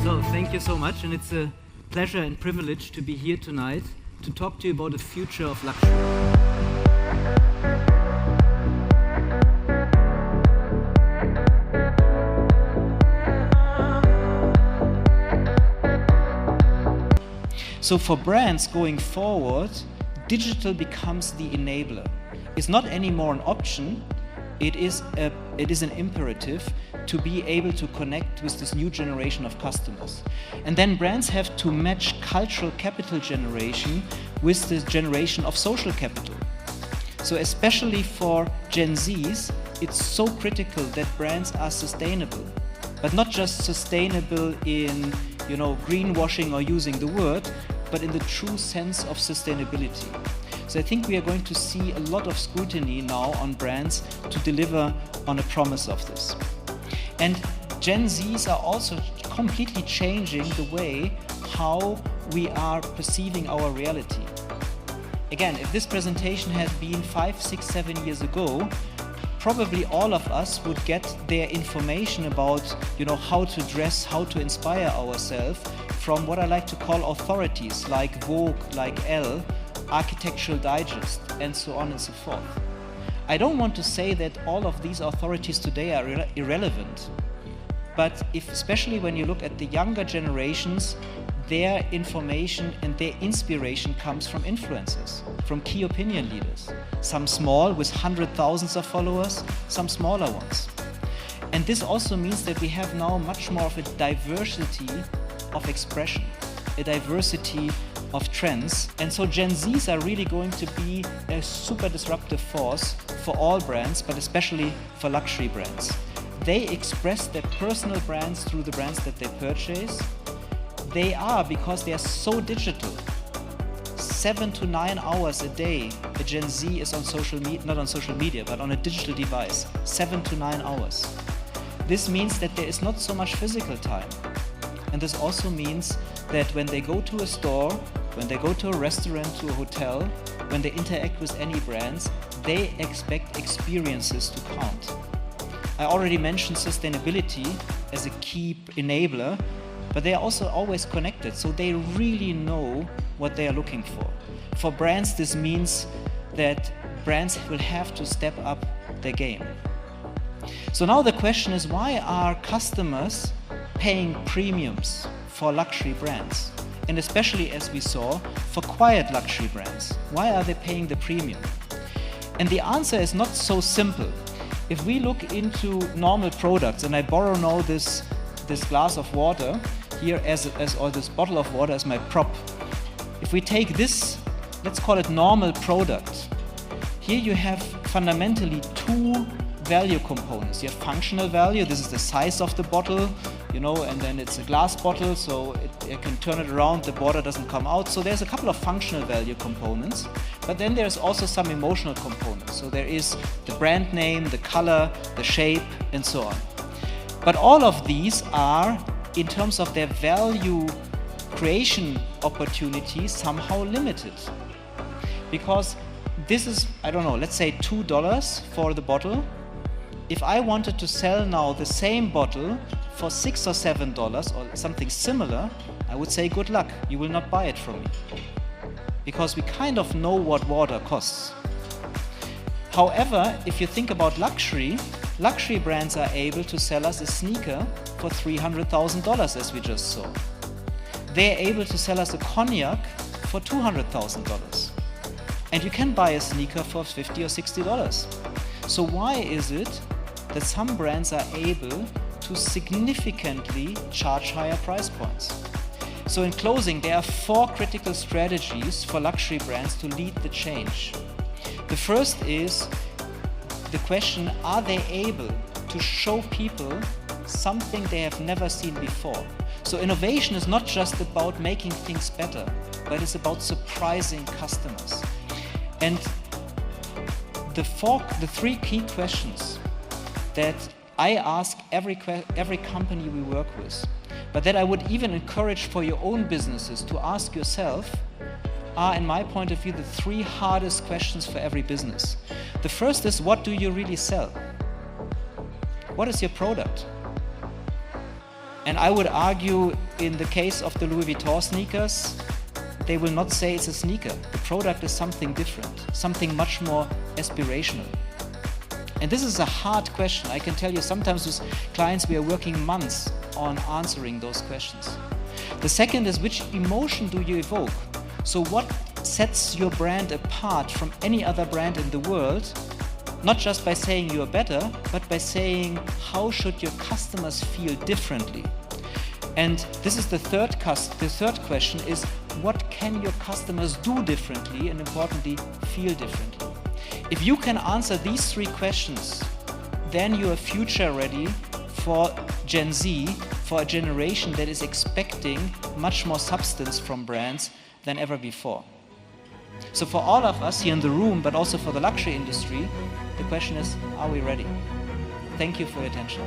So thank you so much, and it's a pleasure and privilege to be here tonight to talk to you about the future of luxury. So for brands going forward, digital becomes the enabler. It's not anymore an option, it is an imperative to be able to connect with this new generation of customers. And then brands have to match cultural capital generation with the generation of social capital. So especially for Gen Zs, it's so critical that brands are sustainable, but not just sustainable in, greenwashing or using the word, but in the true sense of sustainability. So I think we are going to see a lot of scrutiny now on brands to deliver on a promise of this. And Gen Zs are also completely changing the way how we are perceiving our reality. Again, if this presentation had been 5, 6, 7 years ago, probably all of us would get their information about how to dress, how to inspire ourselves from what I like to call authorities like Vogue, like Elle, Architectural Digest, and so on and so forth. I don't want to say that all of these authorities today are irrelevant, but especially when you look at the younger generations, their information and their inspiration comes from influencers, from key opinion leaders. Some small with hundreds of thousands of followers, some smaller ones. And this also means that we have now much more of a diversity of expression, a diversity of trends. And so Gen Zs are really going to be a super disruptive force for all brands, but especially for luxury brands. They express their personal brands through the brands that they purchase. They are, because they are so digital, 7 to 9 hours a day, a Gen Z is on social media, not on social media, but on a digital device, 7 to 9 hours. This means that there is not so much physical time. And this also means that when they go to a store, when they go to a restaurant, to a hotel, when they interact with any brands, they expect experiences to count. I already mentioned sustainability as a key enabler, but they are also always connected, so they really know what they are looking for. For brands, this means that brands will have to step up their game. So now the question is, why are customers paying premiums for luxury brands? And especially, as we saw, for quiet luxury brands. Why are they paying the premium? And the answer is not so simple. If we look into normal products, and I borrow now this glass of water here or this bottle of water as my prop. If we take this, let's call it normal product. Here you have fundamentally two value components. You have functional value, this is the size of the bottle, and then it's a glass bottle, so you can turn it around, the water doesn't come out. So there's a couple of functional value components, but then there's also some emotional components. So there is the brand name, the color, the shape, and so on. But all of these are, in terms of their value creation opportunities, somehow limited. Because this is, let's say $2 for the bottle. If I wanted to sell now the same bottle for $6 or $7 or something similar, I would say good luck, you will not buy it from me. Because we kind of know what water costs. However, if you think about luxury brands are able to sell us a sneaker for $300,000, as we just saw. They're able to sell us a cognac for $200,000. And you can buy a sneaker for $50 or $60. So why is it that some brands are able to significantly charge higher price points? So in closing, there are 4 critical strategies for luxury brands to lead the change. The first is the question, are they able to show people something they have never seen before? So innovation is not just about making things better, but it's about surprising customers. And the 3 key questions that I ask every company we work with, but that I would even encourage for your own businesses to ask yourself, are, in my point of view, the 3 hardest questions for every business. The first is, what do you really sell? What is your product? And I would argue in the case of the Louis Vuitton sneakers, they will not say it's a sneaker. The product is something different, something much more aspirational. And this is a hard question. I can tell you, sometimes with clients we are working months on answering those questions. The second is, which emotion do you evoke? So what sets your brand apart from any other brand in the world? Not just by saying you are better, but by saying how should your customers feel differently? And this is the third question is, what can your customers do differently, and importantly, feel differently? If you can answer these three questions, then you are future ready for Gen Z, for a generation that is expecting much more substance from brands than ever before. So for all of us here in the room, but also for the luxury industry, the question is, are we ready? Thank you for your attention.